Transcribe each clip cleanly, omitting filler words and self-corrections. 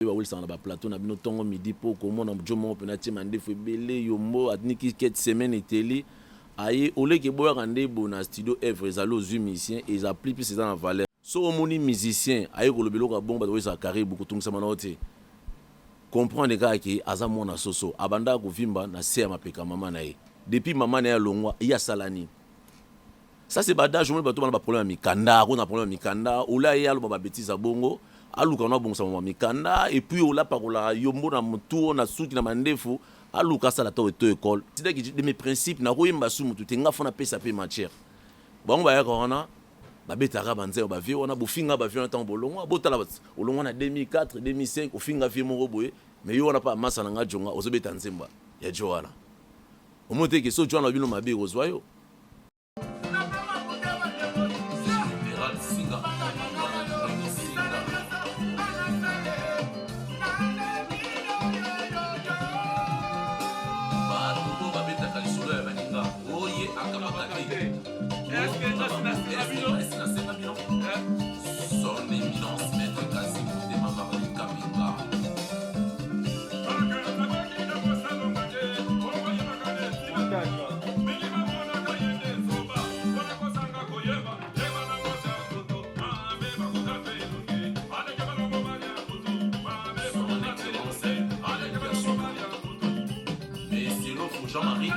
bawulisa na ba plateau na bino tongo midi po komona jomo penati mandefu ebele yombo atniki ket semaine eteli aye oleke boya kande bona studio Evre ezalo zu musicien et ils appliquent plus dans la valeur so omoni musicien aye ko lobelo ka bomba to za karibu kutungisa manote comprendre ka ki aza mona soso abanda ko vimba na se ya mapeka mama na ye depuis mama na ya longwa ya salani ça c'est badage mo bato ba problème mikanda ko na problème mikanda ola ya lo ba bêtise à bongo aluka na bongo sa mikanda et puis ola parola yombo na mutu na suki na mandefu aluka sala to école c'est que de mes principes na koyemba su mutu te nga fona pesa pe matière bango ba ya kona ba betaka banze ba vie ona bofinga ba vie na temps bolongo botala olongo na 2004 2005 ofinga vie mo boye mais yo ona pa masa na nga jonga ozobeta nzemba ya joana omote ke so joana bino mabe ozwayo. Jean-Marie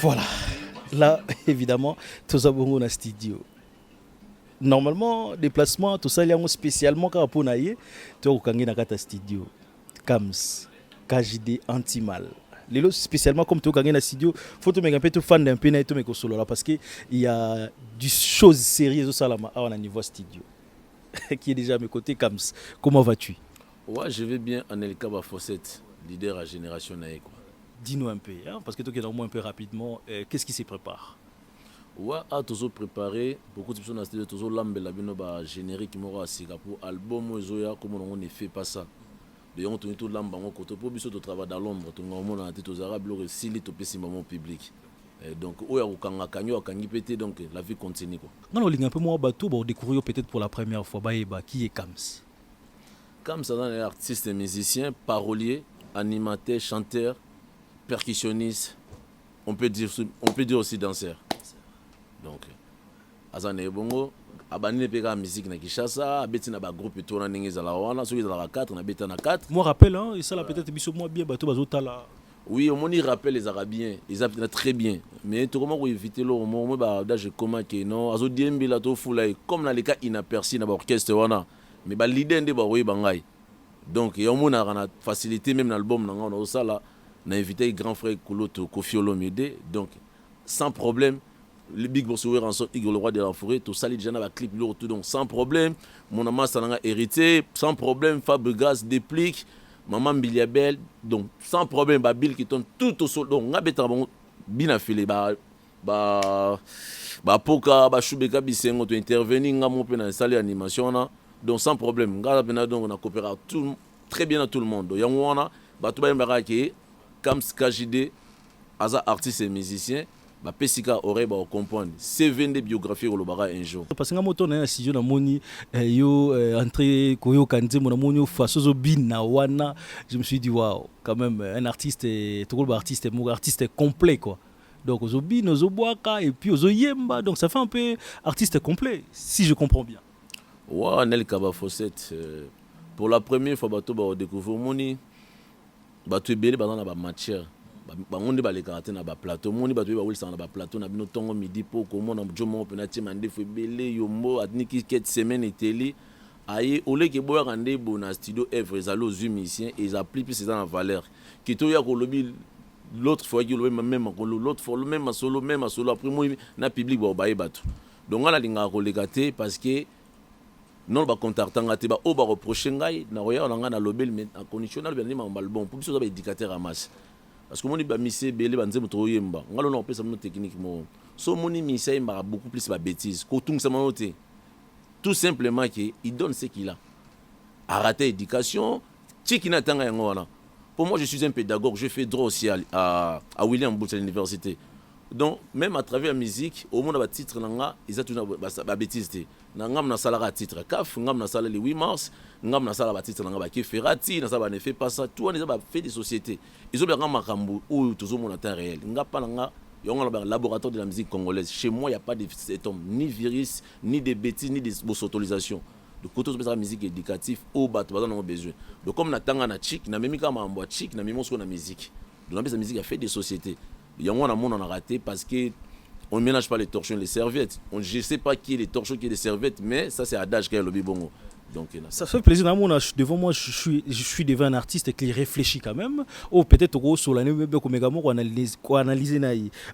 Voilà. Là, évidemment, tout ça bon na studio. Normalement, déplacement, tout ça, il y a spécialement quand on a eu, tu as au na kata studio. Kams, KJD Antimal. Les lots spécialement comme tu as na studio, faut te mettre un peu tout fan d'un peu na tout mais solo là parce que il y a du choses sérieuses au salama à niveau studio. Qui est déjà à mes côtés Kams. Comment vas-tu? Ouais, je vais bien Anelka Bafossette, leader à Génération Nae quoi. Dis-nous un peu, hein, parce que toi qui es un peu rapidement, qu'est-ce qui se prépare? Ouais, à toujours préparé, beaucoup de personnes ont dit toujours l'ambe la bino ba générique mora sika pour album ozoya comme on ne fait pas ça. De on tourne tout l'ambe en côté pour biso de travail dans l'ombre, tout le monde a dit aux arabes le sili to pesi moment public. Donc oya ukanga kanyo akangi pété donc la vie continue quoi. Non, on un peu moins bateau, bon découvrir peut-être pour la première fois bah qui est Kams? Kams c'est un artiste musicien, parolier, animateur, chanteur, percussionniste, on peut dire aussi danseur. Donc, azane bongo, abani peka musique na Kishasa, abeti na ba groupe tourna ningi za la wana, ceux qui za la 4 na beta na 4. Moi rappelle hein, et ça là peut-être biso moi bien bateau bazota là. Oui, on y rappelle les arabiens, ils appellent très bien. Mais tout comment éviter le moment ba da je comment que non, azo diembi la to fulai comme na les cas inaperçus na ba orchestre wana. Mais ba leader ndé ba oui bangai. Donc il y a une facilité même dans l'album na on ça là. On a invité grand frère Kouloto Kofi Olomide, donc sans problème, le Big Boss ouvert en sorte Igor le roi de la forêt, tout ça les gens va clip lourd tout donc sans problème, mon amant ça n'a hérité, sans problème Fab Gaz déplique, maman Biliabel, donc sans problème Babil qui tombe tout au sol donc ngabeta bon bien affilé ba poka ba Chubeka Bisengo to intervenir ngamo pe na salle animation là, donc sans problème ngabena donc on a coopéré tout très bien à tout le monde. Donc yangwana ba tout ba mbaraki Kams KJD, Aza artiste et musicien, bah Pessika aurait bah comprendre. C'est 22 biographies au Lobara un jour. Parce que moi tourne un studio na moni yo entré koyo kanze mon moni façon bina wana, je me suis dit waouh, quand même un artiste tout le artiste complet quoi. Donc aux obi nos oboaka et puis aux oyemba donc ça fait un peu artiste complet si je comprends bien. Ouais, Nel Kaba Fossette pour la première fois bato ba découvrir moni bato ebele dans la matière bangonde ba les caractères na ba plateau moni bato ba wulisa na ba plateau na bino tongo midi po komona jomo penati mandefu ebele yombo atniki ket semaine eteli aye oleke boya kande bona studio Evre ezalo zu musicien et ils appliquent plus dans la valeur qui to ya ko lobi l'autre fois qui le même l'autre fois le même solo après moi na public ba baye bato donc on a linga ko lekate parce que non ba contactanga te ba o ba reprocher ngai na roya na nga na lobel mais en conditionnel bien ma album pour biso ba éducateur à masse parce que moni ba mise belé ba nzembo to yemba ngalo na opesa mo technique mo so moni mise yemba beaucoup plus ba bêtise ko tung sama noté tout simplement que il donne ce qu'il a raté éducation tchikina tanga yango wana. Pour moi je suis un pédagogue, je fais droit aussi à William Booth à l'université. Donc même à travers la musique au monde ba titre nanga ils a tout ba bêtise té ngam na sala titre kaf ngam na sala le 8 mars ngam na sala ba titre nanga ba ke ferati na sala ne fait pas ça tout on est ba fait des sociétés ils ont bien makambu ou toujours mon temps réel ngapa nanga yonga le laboratoire de la musique congolaise chez moi il y a pas de cet homme ni virus ni de bêtises ni de autorisation de côté de la musique éducative au bateau dans nos besoins donc comme na tanga na chic na memi kama ambo chic na mimi na musique donc la musique a fait des sociétés yango na monde on a raté parce que on ne ménage pas les torchons et les serviettes. Je ne sais pas qui est les torchons, qui est les serviettes, mais ça c'est Adage qui est le bibongo. Donc, ça fait plaisir. Devant moi, je suis devant un artiste qui réfléchit quand même. Ou peut-être sur l'année qu'on analyse.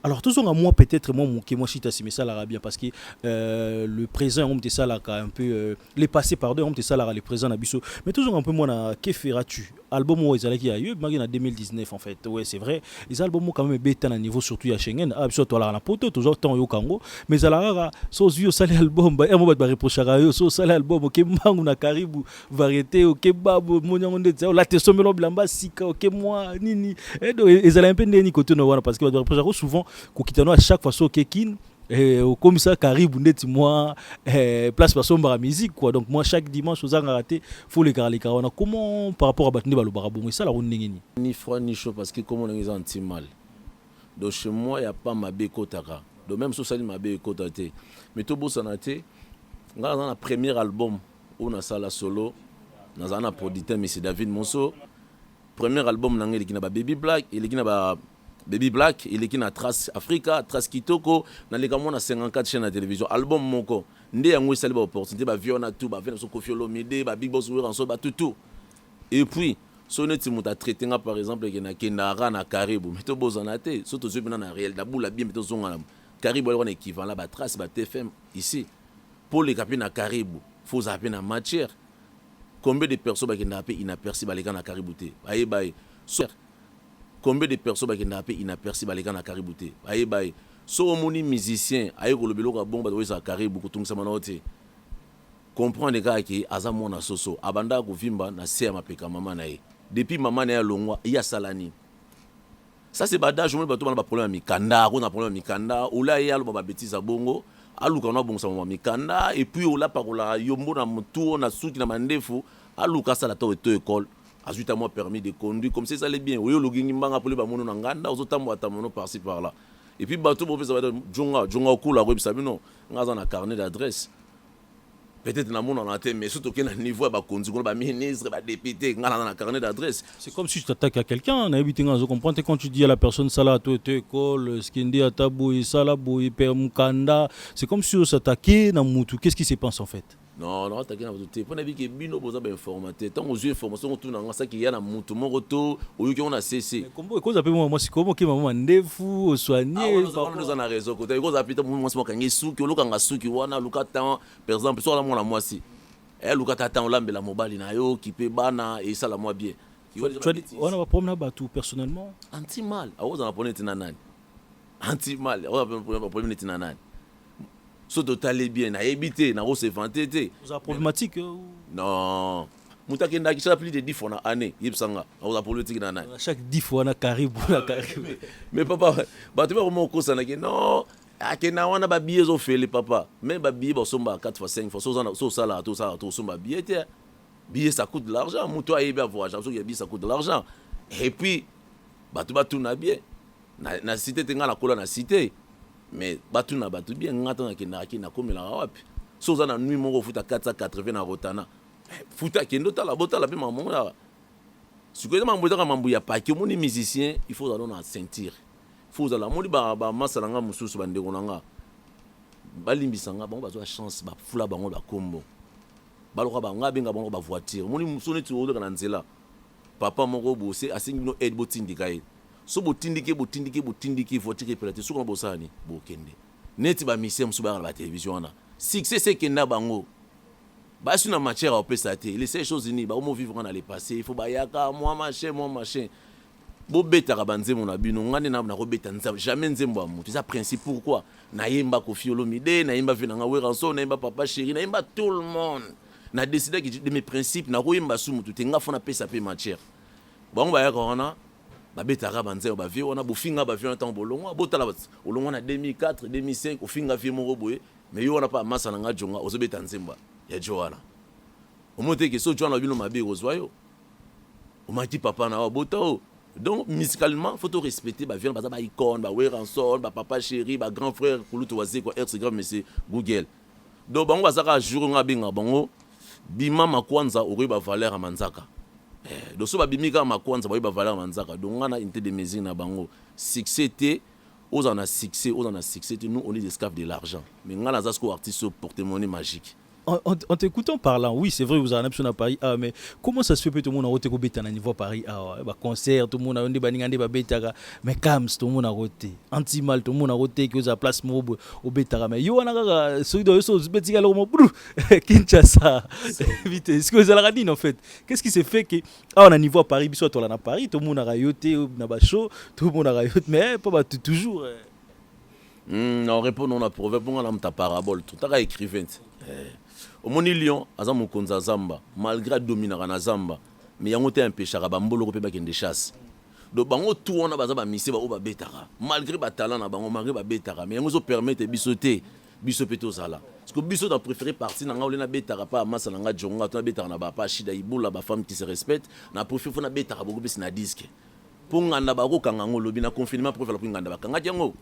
Alors, tout ça, moi, peut-être, moi, je suis ça l'Arabie parce que le présent, on ça là, un peu. Les passés, pardon, on ça là, les présents, mais toujours un peu, moi, que feras-tu? Album où ils allaient qui a eu, en 2019 en fait. Ouais, c'est vrai. Les albums quand même béton à niveau surtout à Schengen. Ah, sur toi là la poto toujours temps au Congo. Mais à la so vieux sale album, bah on va reprocher à eux so sale album OK mangu na karibu variété OK babo monyango de la te somelo blamba sika OK moi nini. Et donc ils allaient un peu ni côté no wana parce que va reprocher souvent ko kitano à chaque fois so kekin comme ça Caribou net moi place par sombre à musique quoi donc moi chaque dimanche aux raté faut les caractères comment par rapport à Batni Balobarabou ça la ronde ni froid ni chaud parce que comme on est anti mal donc chez moi il y a pas ma békotaka donc même si ça ma békotate mais tout beau sanaté dans la premier album on a ça la solo dans un producteur mais c'est David Monso premier album nangé qui na Baby Black et qui na ba Baby Black, il est qui na Trace Africa, Trace Kitoko, dans les gamons na 54 chaînes de télévision, album moko. Ndé yango sali ba opportunité ba viona tout, ba vena so Koffi Olomide, ba Big Boss en so ba tout. Et puis, soneti muta traité nga par exemple que na Kendara na Caribou, mais to bozanate, surtout ceux na réel da boula bien mais to zonga. Caribou on équivalent ba Trace ba TFM ici. Pour les capines na Caribou, faut zapper na matière. Combien de personnes qui n'a pas inaperçu ba les gars na Caribou té. Aye baye. Combien de personnes qui n'ont pas inaperçu les gars na Caribou té. Aye baye. So moni musicien aye ko lobelo ka bomba do za Caribou ko tungisa manote. Comprendre les gars qui aza mona soso abanda ko vimba na se mapeka mama na ye. Depuis maman na ya longwa ya salani. Ça c'est badage mo bato ba problème mikanda, ko na problème mikanda, ola ya lo ba bêtise à bongo. Aluka na bongo sa mama mikanda et puis ola parola yombo na mutu na suki na mandefu aluka sala to école. Ajoute à moi permis de conduire comme ça allait bien. Oui, le gagné mbanga pour les bamono nanganda, aux autres mois tamono par-ci par-là. Et puis bateau pour ça va être jonga cool la web sabino, ngaza na carnet d'adresse. Peut-être na mon en antenne mais surtout qu'un niveau ba conduire ba ministre ba député ngala na carnet d'adresse. C'est comme si tu t'attaques à quelqu'un, on a habité ngazo comprendre quand tu dis à la personne ça là toi école, ce qu'il dit à tabou et ça là boy père mukanda, c'est comme si on s'attaquait na mutu. Qu'est-ce qui se passe en fait? Non, non, t'inquiète pas. Pour n'avis que bino besoin d'informateur. Tant aux yeux information tout dans ça qu'il y a na mutu mon retour au lieu qu'on a cessé. Comment cause appelle moi c'est comment que maman ndefu soigner nous en a raison côté cause appelle moi c'est moi kangi suki luka nga suki wana luka tant par exemple soit la moi la moi si luka tata on lambela mobile na yo qui peut bana et ça la moi bien. On va prendre bateau personnellement anti mal a on a prendre tinanani anti mal on va prendre tinanani. So total bien na habité na rose vanté vous avez problématique non mutaki ndaki chaque plus de 10 fois na année yipsanga vous avez problématique na nani chaque 10 fois na Caribou mais papa ba tu vas comment ko sana que non akena wana ba billet zo fele papa même ba billet ba somba 4 fois 5 fois so ça là tout somba billet ça coûte de l'argent muto ayebi voyage so que billet ça coûte de l'argent et puis ba tu ba tout na bien na cité tenga na kola na cité. Mais batu na batu bien ngata na kinaki na komela wapi so za na nuit moko futa 480 na rotana futa kendo tala botala pe maman la ce que mambo za mambo ya pa ki moni musicien il faut aller na sentir faut aller moni ba masalanga mususu bande konanga balimbisanga bango bazwa chance ba fula bango ba kombo baloka banga benga bango ba voiture moni musone tu odo kana nzela papa moko bose asingi no aide botindika ye so botindiki voiture pelate so ko bosani bokende neti ba mission musuba ba télévision na succès c'est kenda bango ba su na matière au pesate les ces choses ni ba mo vivre dans le passé il faut ba yaka moi machin bobetaka banzembo na bino ngane na kobeta nzambe jamais nzembo ya moto eza principe. Pourquoi nayemba Koffi Olomide, nayemba Venanga Weranso, nayemba Papa Chéri, nayemba tout le monde na décidé que de mes principes na koyemba su motu te nga fona pesa pe matière bango bayaka wana babetaka banzembo bavie wana bofinga bavie ntango bolongwa botala olongwa na 2004 2005 ofinga vie moko boye mais yo wana pa masa na nga jonga ozobeta nzemba ya Joana omote ke so Joana bino mabe ozwa yo omaki papa na wa botao. Donc musicalement faut to respecter ba viande ba icône ba Weranson ba Papa Chéri ba grand frère Kulutu Wazé quoi ex grand monsieur Google. Donc bango bazaka jour nga benga bango bima makwanza ori ba valeur à manzaka. Donc so ba bimika makwanza ba valeur à manzaka. Donc on a une de mesure na bango succès té aux en a succès nous on est des esclaves de l'argent. Mais ngana zasko artiste porte-monnaie magique. En t'écoutant parlant, oui, c'est vrai, vous en avez à Paris, mais comment ça se fait que tout le monde a roté au bêta à niveau Paris, concert, tout le monde a un débat, mais Kams, tout le monde a roté, Antimal, tout le monde a roté, que vous avez place au bêta, mais yo, on a celui de ce bêta, alors, Kinshasa, vite, est-ce que vous avez dit en fait, qu'est-ce qui s'est fait que, on a niveau Paris, soit on a Paris, tout le monde a rayoté, tout le monde a rayoté, mais pas toujours. Non, répondons on a prouvé, on a ta parabole, tout à écrivain. Au moni Lyon, azam konza zamba, malgré dominara na zamba, mais yango te empêchera ba mbolo ko pe ba kende chasse. Do bango tout on a baza ba mise ba o ba betara. Malgré ba talent na bango malgré ba betara, mais yango zo permettre bisoté, bisopeto sala. Parce que biso dans préféré partie na nga olena betara pa masa na nga jonga to betara na ba pa shida ibula ba femme qui se respecte, na préféré fona betara boko bisi na disque. Pour nganda ba ko kanga ngolo bina confinement préféré pour nganda ba kanga yango.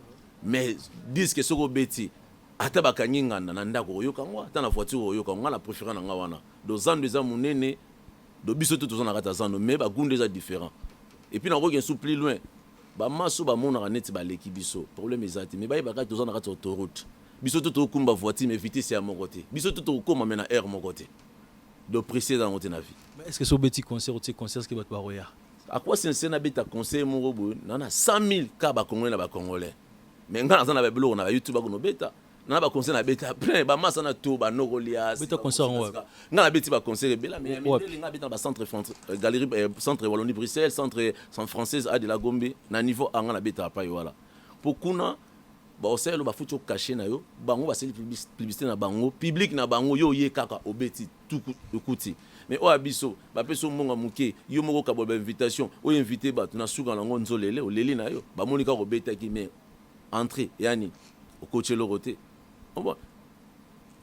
Mais disque soko beti ata bakanginga na ndako oyoka ngwa ata na voiture oyoka ngwa na préféré na nga wana do zando eza munene do biso tout na kata zando mais ba gunde eza différent et puis na ko gen sous plus loin ba maso ba mona ka net ba leki biso problème ezati mais ba ibaka tout na kata autoroute biso tout kumba voiture mais vitesse ya mon côté biso tout koma mena air mon côté do préciser dans notre vie. Mais est-ce que ce petit concert ou ce concert ce qui va te baroya à quoi c'est na beta concert mon robo na 100,000 ka ba congolais na ba congolais mais ngana za na ba blog na YouTube ba ko no beta na ba conseil na beta plein ba masa na to ba nokolias beta concert on na beti ba conseil bela mais nga beta ba centre galerie centre Wallonie Bruxelles centre San Française à de la Gombe na niveau anga na beta pa voilà pour kuna ba oselo ba futu caché na yo bango ba seli publicité na bango public na bango yo ye kaka obeti tout kuti mais o abiso ba peso monga muke yo moko ka ba invitation o invité ba na suka na ngonzo lele o leli na yo ba monika ko beta ki mais entrée yani au coach le roté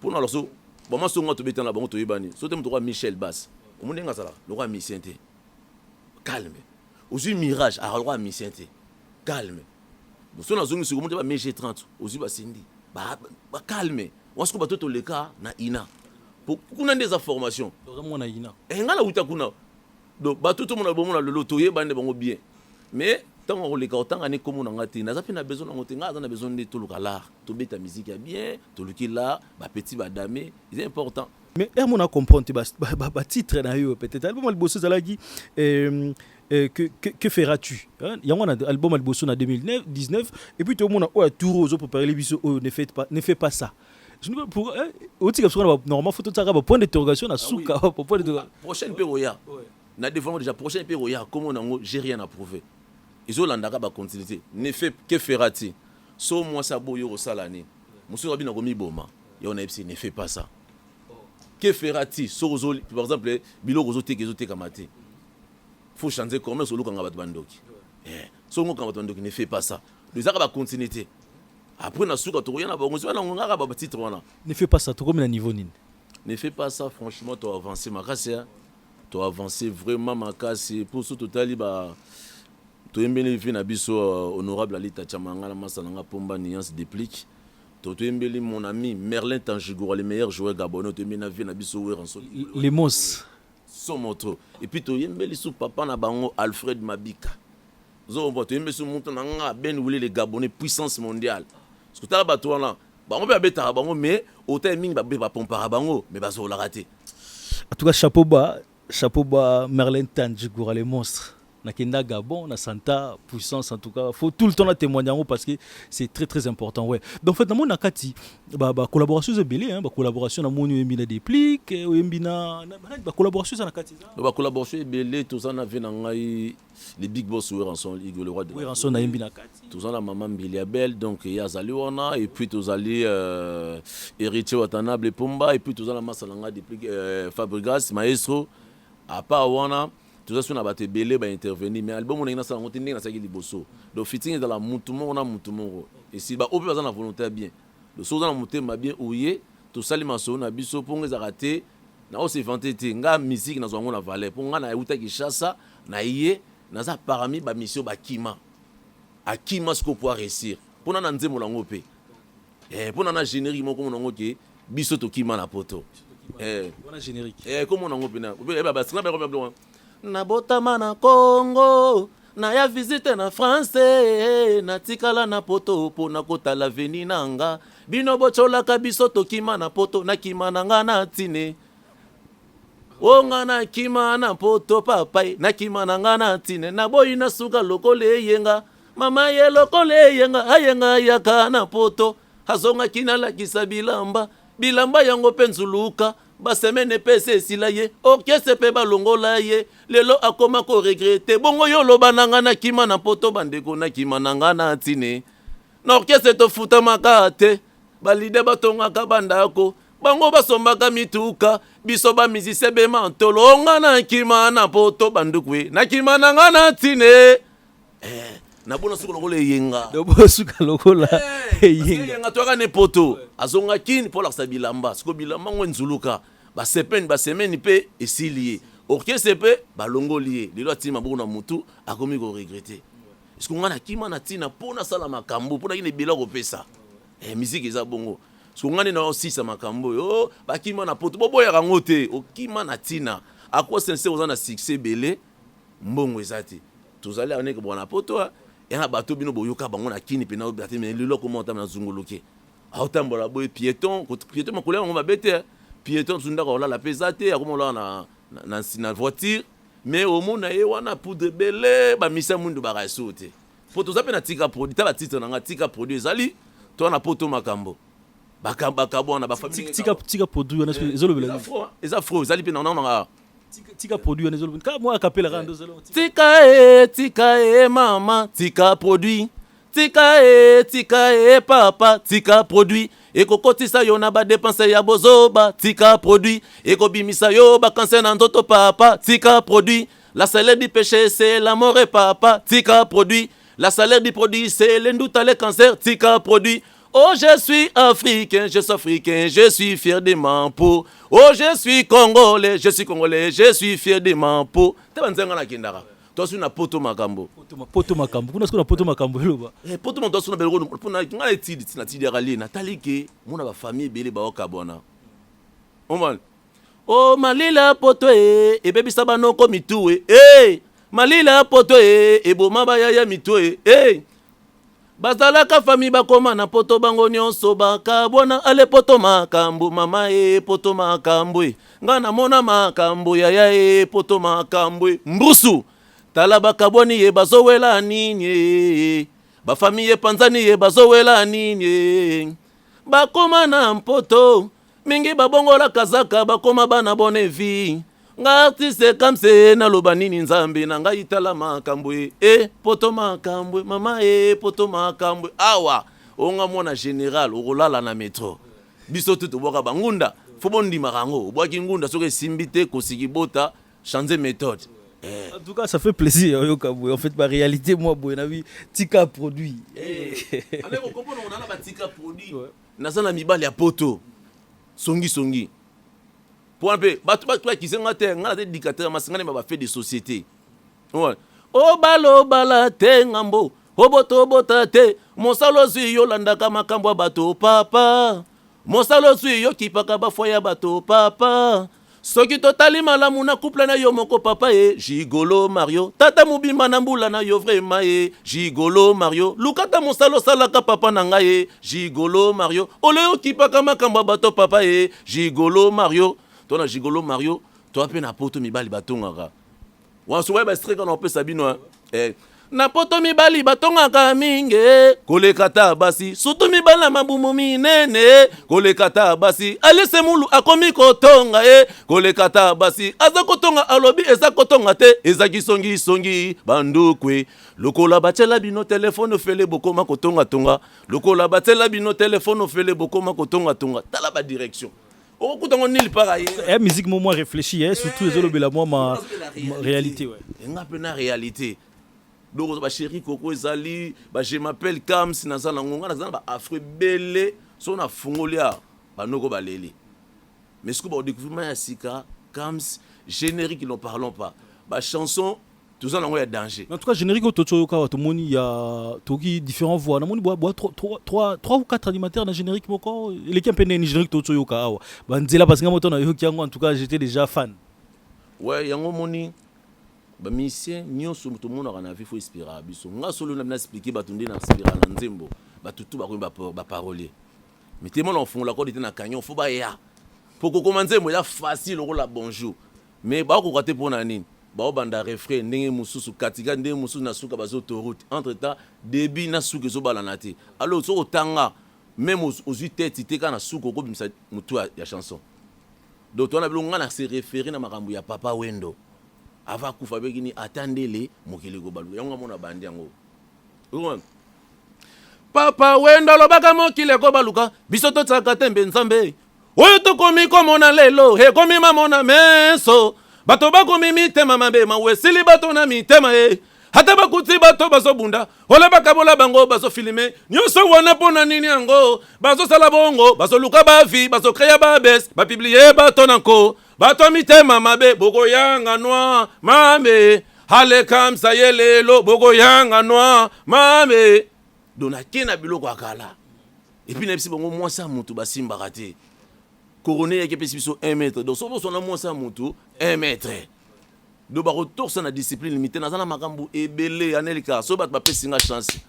pour nous alors so bon moi songa to betana bango to yebani so te mutwa Michel Bass o munenga sala le roi Misiente calme ozu mirage a roi Misiente calme so na zungu sikomo te ba MG30 ozu ba sindi ba calme wasko ba toto leka na ina pour kuna des informations vraiment na ina ngala uta kuna do ba toto mona bomo na lelo to yebande bango bien mais tant on les quand on est comme on a été n'a pas besoin on a besoin de tout le l'art tout bête musique bien tout le qui là ba petit ba damé c'est important mais on a comprendre ba titre na yo peut-être album albosso zalagi que feras-tu il y a un album albosso en 2019 et puis tout le monde a tour aux pour parler biso ne fais pas ça je ne pour aussi comme normalement photo ça point d'interrogation na souka point de prochaine péroya na devant déjà prochaine péroya comme on j'ai rien à prouver. Ils ont l'andaka ba continuité. Ne fait que feras-tu? So moi ça boyo au salani. Monsieur Rabina Gomi Boma. Et on a dit ne fais pas ça. Que feras-tu? So par exemple bilo rozo te kamate. Faut changer comme so lokanga bat bandoki. So ngo kanga bandoki ne fais pas ça. Les arabes ba continuité. Après na suka to yana ba ngozi wana ngaka ba titre wana. Ne fais pas ça to comme na niveau nini. Ne fais pas ça franchement tu as avancé ma casse. Tu as avancé vraiment ma casse pour ce total ba to yembeli vi na biso honorable Alita Chamanga la masananga pomba nuance déplique to yembeli mon ami Merlin Tangigoura le meilleur joueur gabonais to yembeli vi na biso Weranson les mos son moto et puis to yembeli sou papa na bango Alfred Mabika zo bo to yembeli sou monto na nga ben wuli les gabonais puissance mondiale parce que ta ba to là bango be beta bango mais autant mingi ba pompara bango mais bazo la rater en tout cas chapeau bas Merlin Tangigoura les monstres. Nakenda Gabon, na Santa puissance en tout cas. Faut tout le temps la témoigner parce que c'est très très important. Ouais. Donc en fait, dans mon nakati, collaboration c'est belé, collaboration na mon yembina déplique, yembina, collaboration ça nakati. Collaboration est belé, tout ça na vu nangai les big boss où rançon Igor le roi de. Oui, rançon na yembina kati. Tout ça la maman Biliabel, donc il y a Zaliwana et puis tous allés héritier Watanabe Pomba et puis tous ça la masalanga déplique Fabregas maestro à part wana. Tout ça, si on a battu belé, bah intervenir. Mais l'album, on a une salle, on a une salle qui bosso. Donc, fitting est dans la moutoumon, on a moutoumon. Et si bah, au plus, on a la volonté bien. Le chose dans la montée m'a bien ouillé. Tout ça, les maçons, on a biso pour les arrêter. Na aussi vanté, nga musique, na zongo na valeur. Pour nga na outa qui chasse, na yé, na za parami ba mission ba kima. A kima ce qu'on peut réussir. Pour na nze molango pe. Pour na générique mon comme on que biso to kima na poto. On a générique. Comme on a ngopena. Bah, c'est pas bien. Nabotama na Congo, na ya visite na France, na tikala na poto po na kota la veni nanga. Bino bochola kabiso to kima na poto na kima nanga na tine. Onga na kima na poto papai na kima nanga na tine. Na boy na suka lokole yenga, mama ye lokole yenga, ayenga yaka na poto. Hazonga kina la kisabilamba, bilamba yango penzuluka. Basemene pese sila ye orchestre pe balongola ye lelo akoma ko regretter bongo yo loba nanga na kima na poto bandeko na kima nanga na tine na orchestre to futa makate balide batonga ka bandako bango basombaka mituka biso ba musicien be mantolo nga na kima na poto bandukwe na kima nanga na tine na bona suka lokola yenga dobo suka lokola yenga toka ne poto azonga kini pour la sabilamba siko bilamba ngwenzuluka ba semaine pe esilié orchestre pe balongolié lelo atima boko na mutu akomi ko regretter est-ce qu'on a kima na tina pona sala makambo pona ine bila ko pesa musique eza bongo est-ce qu'on a na aussi sa makambo yo ba kima na poto bobo ya rangote o kima na tina akwa sense ozana succès belé mbongo ezati tozali ané ko bona poto et na bato bino boyoka bango na kini pe na obati mais lelo ko monta na zunguluke aotambola boy piéton makola ngo mabete piéton tunda ko la pesate akomola na voiture mais au monde na wana poudre belé ba misa mundu ba rasote poto zape na tika produit ta ba titre na tika produit ezali to na poto makambo bakabo na ba famille tika produit wana ezolo bela eza fro ezali pe na tika produit wana ezolo ka moi akapela rando zelo tika e mama tika produit tika e papa tika produit ekokotisa yo na ba dépense ya bozoba tika produit ekobimisa yo ba cancer na ndoto papa tika produit la salaire du péché c'est la mort et papa tika produit la salaire du produit c'est l'endouta le cancer tika produit. Oh je suis africain, je suis fier de mon peau. Oh je suis congolais, je suis fier de mon peau. Tabanzenga na kindara. Toi sur na poto makambo. Poto makambo. Kuna siko na poto makambo loba. Poto mo toi sur na belgo pona nga etidi na tidi rali na talike mona ba famille belé ba okabona. Oman. Oh malila poto ebebisa banoko mitue. Malila poto eboma ba yaya mitue. Bazalaka famille bakoma na poto bango nyonso bakabona ale poto makambo mama poto makambo nga na mona makambo yaya poto makambo mbusu tala bakaboni bazowela nini ba famille panzani bazowela nini bakoma na mpoto mingi babongola kazaka bakoma bana bonne vie nga artiste kamse na loba nini nzambe na ngai tala makambo poto makambo mama poto makambo awa onga mona général okolala na métro biso tutu boka bangunda fo bondima rango obwaki ngunda soki simbite kosiki bota changer méthode. En tout cas ça fait plaisir en fait ma réalité moi boy na vi tika produit allez on comprend on a ba tika produit na sana mibali ya poto songi pour un peu bato qui sont ngana te dictateur masingane ba fait de société ouais o bala te ngambo oboto bota te mosalo zui yo landaka makambo bato papa mosalo zui yo kipaka ba foya bato papa soki totali malamu na couple na yo moko papa Gigolo Mario tata mubimba na mbula na yo vraiment Gigolo Mario lukata mosalo salaka papa na ngai Gigolo Mario oleyo kipaka makambo bato papa Gigolo Mario. Toi na Gigolo Mario, toi pe na poto mibali batongaka. wansoba ba streka na opesa bino na poto mibali batongaka mingi koleka ta basi sutu mibali na mabumu minene koleka ta basi alise mulu akomi kotonga koleka ta basi aza kotonga alobi eza kotonga te ezaki songi bandukwe lokola batela bino telefone ofele bokoma kotonga tonga lokola batela bino telefone ofele bokoma kotonga tonga tala ba direction okutango nil para ye musique mo moi réfléchi surtout les olobela moi ma réalité ouais nga pena réalité. Donc ba chéri koko ezali ba je m'appelle Kams na zana ngonga na zana ba afre belé so na fungolia ba noko baleli. Mais ce que ba découvrir ya sika Kams générique ils n'en parlons pas. Ba chanson tout ça nango ya danger. En tout cas générique autocho ka to moni ya toki différentes voix. Na moni bois 3 ou 4 animateurs na générique moko les qui pene ni générique autocho yo ka awa. Ba nzela parce que moto na yo ki yango en tout cas j'étais déjà fan. Ouais yango moni ba musicien nyonso tout le monde a na vie faut inspirer biso nga solo na expliquer batunde na inspirer na nzembo batutu ba ko ba parolier mais tellement on fond la corde na canyon faut ba ya pour commencer moi ya facile ko la bonjour mais ba ko rater pour na nini ba banda refrain ndenge mususu katika ndenge mususu na suka bazo autoroute entre temps débit na suka zo balana te alors so otanga même aux tête te kana suka ko bimisa mutu ya chanson donc on a besoin na se référer na makambo ya Papa Wendo ava kufa begini atandele mokili go balu yango mona bandi yango Papa Wendo lobaka mokili go baluka biso to tsaka tembe nzambe oyo to komi komona lelo he komi mamona meso bato bakomi mitema mabe mawesili bato na mitema hata bakuti bato bazobunda ole bakabola bango bazo filmer nyonso wana pona nini yango bazo sala bongo bazo luka ba vie bazo créer ba bes ba publier bato nanko bato mitema mabe boko yanga noa mame hale Kamsa yelelo boko yanga noa mame dona kena biloko akala et puis nepsi bongo mwasa mutu basimba kate couronné yake pesi biso 1 mètre donc so so na mwasa mutu 1 mètre do ba retour ça na discipline limitée na zana makambu ebele anelika so bat ba pesinga chance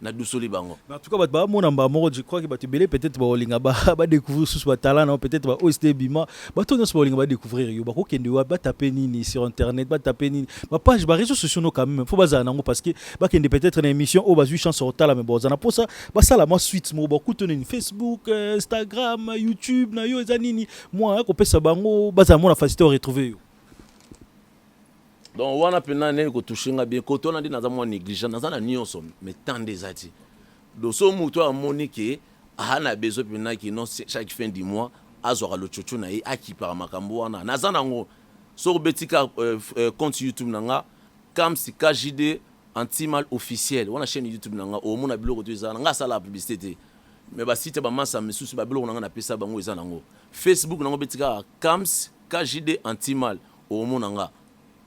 na dusoli bango. En tout cas ba mon amba mo je crois que ba te belé peut-être ba olinga ba découvrir sous ba talent non peut-être ba OST bima ba to no so olinga ba découvrir yo ba ko kende wa ba taper nini sur internet ba taper nini ba page ba réseaux sociaux no quand même faut ba za nango parce que ba kende peut-être une émission au ba 8 chances sur tala mais bon za na pour ça ba ça la moi suite mo ba kutonne Facebook Instagram YouTube na yo za nini moi ko pesa bango ba za mo na facilité retrouver yo. Donc wana pena ne ko touchinga bien ko to na ndi na za mo négligent na za na nyonso mais tant des ati do so muto a monique ana bezo pena ki non chaque fin du mois azora lo chocho na aki par makambo wana na za nango so betika compte YouTube nanga Kamsi KJD Antimal officiel wana chaîne YouTube nanga o mona biloko to za nga sala publicité mais ba site ba massa mesusu ba biloko nanga na pesa bango eza nango Facebook nango betika Kamsi KJD Antimal o mona nga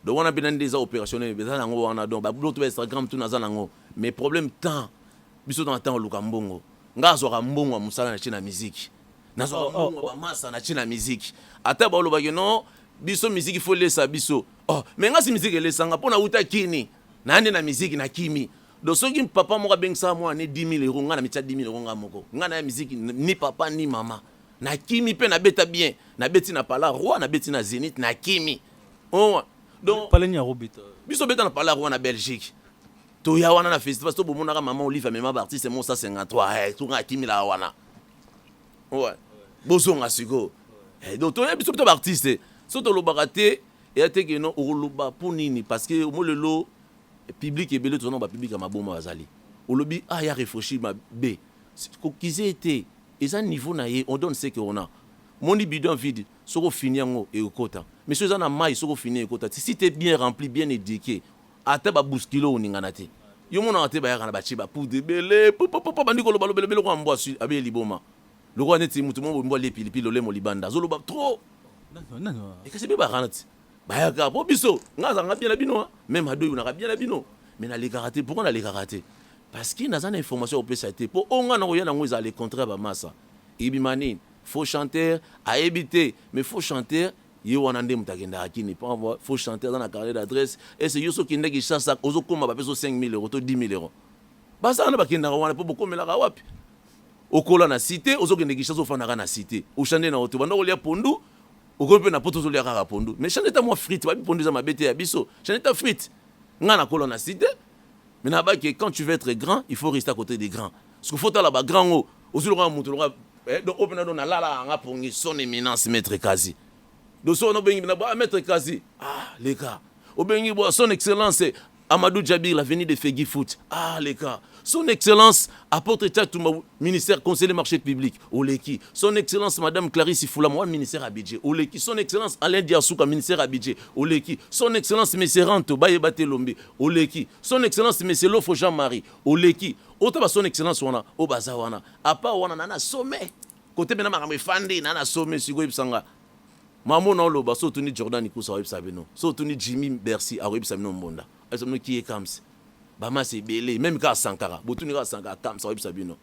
donc on a bien des opérationnels mais ça nango wana donc ba biloko to Instagram tout na za nango mais problème temps biso dans temps luka mbongo nga azora mbongo wa musala na china musique na zo mbongo ba massa na china musique ata ba loba que non biso musique il faut laisser biso oh mais nga si musique elesanga pona uta kini na ande na musique na kimi donc soki papa mo ka bengsa mo ane 10 000 € nga na mitia 10 000 € nga moko nga na musique ni papa ni mama na kimi pe na beta bien na beti na pala roi na beti na Zénith na kimi oh donc palenya robita biso beta na pala roi na Belgique to ya wana na festival to bomona ka maman Olive même artiste mon 153 to nga kimi la wana ouais boso nga siko donc to ya biso to artiste so to lo baraté et ate que non o loba pour nini parce que mo lelo public et belé to non ba public ma boma bazali o lobi ah ya réfléchi ma b ko kize été et ça niveau na ye on donne ce que on a mon bidon vide soko fini yango et okota mais so za na mai soko fini ekota si tu es bien rempli bien éduqué ata ba buskilo oningana te yo mona ate ba yakana ba chiba pour de belé papa bandiko lo balobele ko ambwa su abe liboma lo ko neti mutu mo mbwa le pilipili lo le mo libanda zo lo ba trop non et que c'est ba ranati ba yaka po biso ngaza ngabia na bino même ado na ngabia na bino mais na les karaté pourquoi na les karaté parce qu'il n'a pas d'information au PSAT pour on a rien dans les contrats ba massa ibimani faux chanteur à éviter mais faux chanteur yo wanande mutakenda akini pas faux chanteur dans la carrière d'adresse et c'est yoso kinde ki chassa ozo koma ba peso 5 000 € to 10 000 €. Basa na bakenda wana po bokomela ka wapi okola na cité ozo kende ki chassa ofana na cité o chande na oto bando lia pondu okope na poto zolia kaka pondu mais chaneta moi frite ba pondu za mabete ya biso chaneta frite nga na kolona cité mais na ba que quand tu veux être grand il faut rester à côté des grands parce que faut ta la ba grand o ozulonga mutu longa donc opena do na lala nga pongi son éminence maître Kazi do so no bengi na ba maître Kazi les gars o bengi bo son excellence Amadou Djabir, l'avenir de Fegui Foot. Les gars. Son Excellence, apôtre Tchatouma, ministère conseiller marché public. Oleki. Son Excellence, Madame Clarisse Foulamoua, ministère Abidjan. Oleki. Son Excellence, Alain Diasouka, ministère Abidjan. Oleki. Son Excellence, M. Ranto, Bayebate Lombe. Oleki. Son Excellence, M. Lofo Jean-Marie. Oleki. Autant son Excellence, wana, Obaza wana. Apa wana, nana sommet. Côté bena marame fandi, nana sommet, sigo ipsanga. Maman non loba, so tuni Jordan Ikousa Web Sabino. So tuni Jimmy Bercy, a Web Sabino Mbonda. Elles qui est comme ça. Bama c'est belé, même quand Sankara, botuni ka Sankara comme ça Sabino.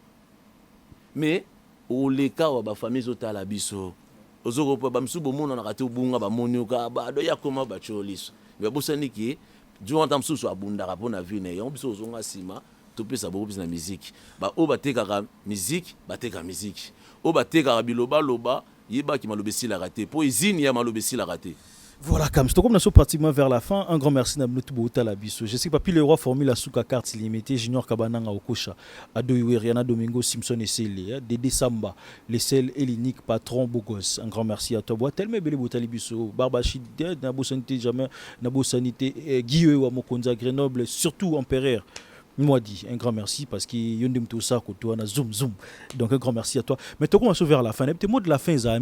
Mais au les cas où ba famille zota la biso. Ozoko pa bamsu bomo na raté bunga ba monioka ba do yakoma ba cholis. Mais bosani ki du entend sous so abunda rapona vie na yon biso zonga sima to pesa beaucoup plus na musique. Ba o ba teka musique, ba teka musique. O ba teka biloba loba, yeba ki malobesi la raté. Poésie ya malobesi la raté. Voilà, comme nous sommes pratiquement vers la fin, un grand merci à Mnutu Bouta Labiso. Je sais que Papi le roi formule la souka carte illimitée, Junior Kabananga Okosha, Adoui Rihanna Domingo Simpson et Célé, Dédé Samba, les seuls et l'unique patron Bogos. Un grand merci à toi. Bois tellement belle Bouta Labiso, Barbachi, Nabo Sanité, jamais Nabo Sanité, Guillaume Wamokonza, Grenoble, surtout Empereur. Moi dit un grand merci parce qu'il y a tout ça côté on a zoom. Donc un grand merci à toi. Mais tu commences vers la fin. Les mots de la fin ça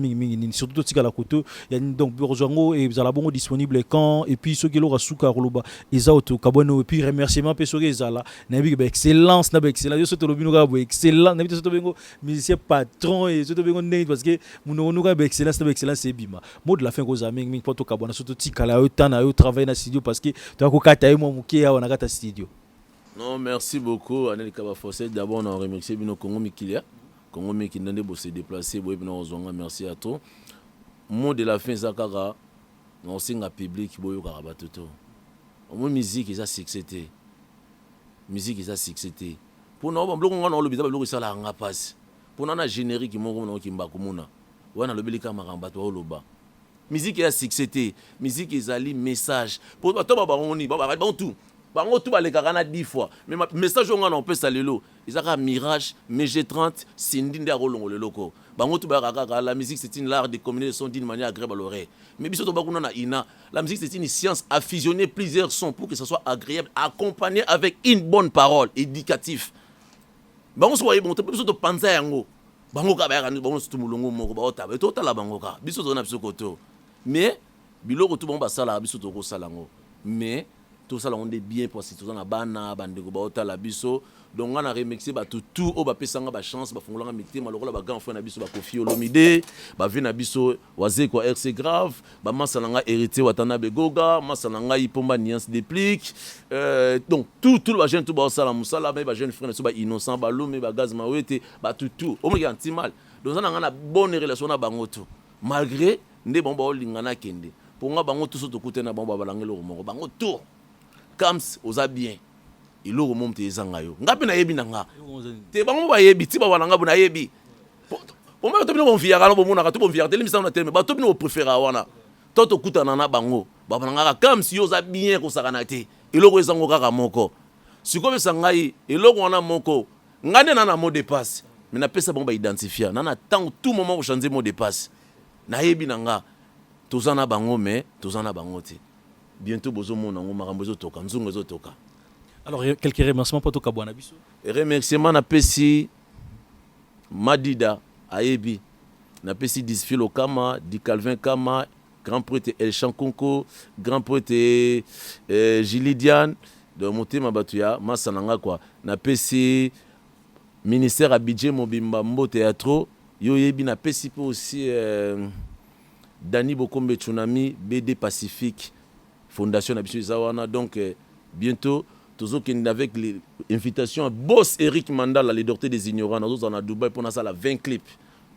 surtout tout à la côté il y a donc Borjango et Zalabongo disponible quand et puis ceux qui l'aura sous Karoloba ils auto Kabono et puis remerciement pe soge Zala nabi excellence na excellence yo soto lobino ka excellent nabi soto bengo musicien patron et soto bengo name parce que mon ka excellence na excellence c'est bima. Mot de la fin ko mingi poto Kabona surtout tikala yo tana yo travailler na studio parce que tu as ko kata yo mo muke on a kata studio. Non, merci beaucoup. Anel Kabafossé. D'abord, on a remercié Bino Congo Mikilia. Congo Mikindande pour se déplacer. Merci à toi. Mot de la fin, Zakara. On signe à public. Boyo Karabatoto. Mon musique, c'est ça, succès. Musique, c'est ça, succès. Pour nous, on a le bizarre, on a la passe. Pour nous, on a générique qui m'ont kimbakumuna. On a le belika marambato loba. Musique, c'est succès. Musique, c'est un message. Pour toi, on y va tout. Bango tout les carana 10 fois mais message on peut salelo ils a mirage MG30 Sindinde rolongo le loco bango tout la musique c'est une art de communiquer son d'une manière agréable à l'oreille mais biso to bakuna na ina la musique c'est une science à fusionner plusieurs sons pour que ça soit agréable accompagné avec une bonne parole éducatif bango so bon biso to panza yango bango ka ba bango tout mulongo moko ba ota to la bango ka biso to na biso koto mais biloko tout bon ba sala biso to ko salango mais tout ça on est bien parce que tout ça na bana bandeko ba otala biso donc on a remixé ba tout o ba pesanga ba chance ba fungolanga mité maloko ba grand frère na biso ba Kofi Olomide ba vi na biso waze ko RC grave ba masalanga hérité watana begoga masalanga ipomba nuance déplique donc tout ba jeune tout ba sala musala ba jeune frère na ba innocent ba lome ba gaz mawete ba tout o mo ki anti mal donc on a bonne relation na bango tout malgré ndé bon ba olingana kende pour nga bango tout soto kutena bon ba balangelo moko bango tout Kams oza bien iloko mom te ezanga yo ngapi na yebi nanga te bango ba yebi ti ba walanga bu na yebi po ma to bino bon fiara no bomona ka to bon fiara te limisa na teme ba to bino préféra wana to kutana na bango ba balanga Kams yo oza bien ko sakana te iloko ezango kaka moko siko besa ngai iloko wana moko ngane na mot de passe mais na pesa bango ba identifier na tant tout moment ko changer mot de passe na yebi nanga tozana bango mais tozana bango te bientôt bozo mona ngo makambo zo toka nzungu zo toka. Alors quelques remerciements pour toka bwana biso. Remerciements na pesi Madida Ayebi na pesi Disfilo Kama Di Calvin Kama grand prêtre El Chankonko grand prêtre Gilidian de Motema Batuya masananga quoi na pesi ministère Abidjan Mobimba Mbo Théâtre yo yebi na pesi aussi Dani Bokombe Tsunami BD Pacifique Fondation Abissu Zawana. Donc, bientôt, tous avec l'invitation à Boss Eric Mandal, la leader des ignorants, nous sommes à Dubaï pour la 20 clips.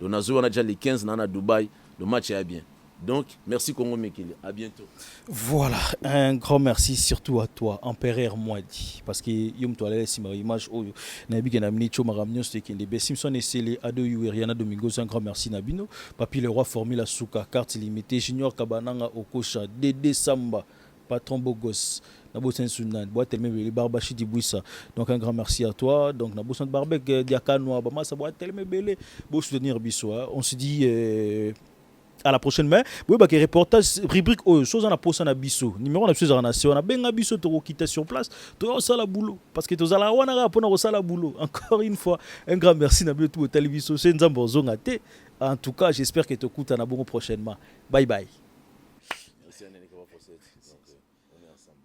Donc, nous avons déjà les 15 à Dubaï. Le match est bien. Donc, merci Congo Mekele. À bientôt. Voilà, un grand merci surtout à toi, Empereur Mwadi, parce que yom to allez si ma image oyo na bi na mini choma ramnyo c'est que les Simpson et Célé Ado Yuriana Domingos, un grand merci Nabino, Papi le roi Formula Souka, carte limitée, Junior Kabananga Okosha, Dédé Samba, Patron Bogos, Nabo Sensunan, Boîte Telme Barbachi Dibouissa. Donc un grand merci à toi. Donc Nabo Sant Barbek Diakano Bama ça Boîte Telme Belé, beau soutenir Bissoa. On se dit à la prochaine main. Oui, bah, reportage, rubrique, chose en a posé en abisso. Numéro en a en nation. On a bien abisso, tu quitter sur place. Tu as ça la boulot. Parce que tu as la wana pour nous ça la boulot. Encore une fois, un grand merci à tout au télévision. C'est une en tout cas, j'espère que tu écoutes en abonnement prochainement. Bye bye. Merci à Néné pour cette. Donc, on est ensemble.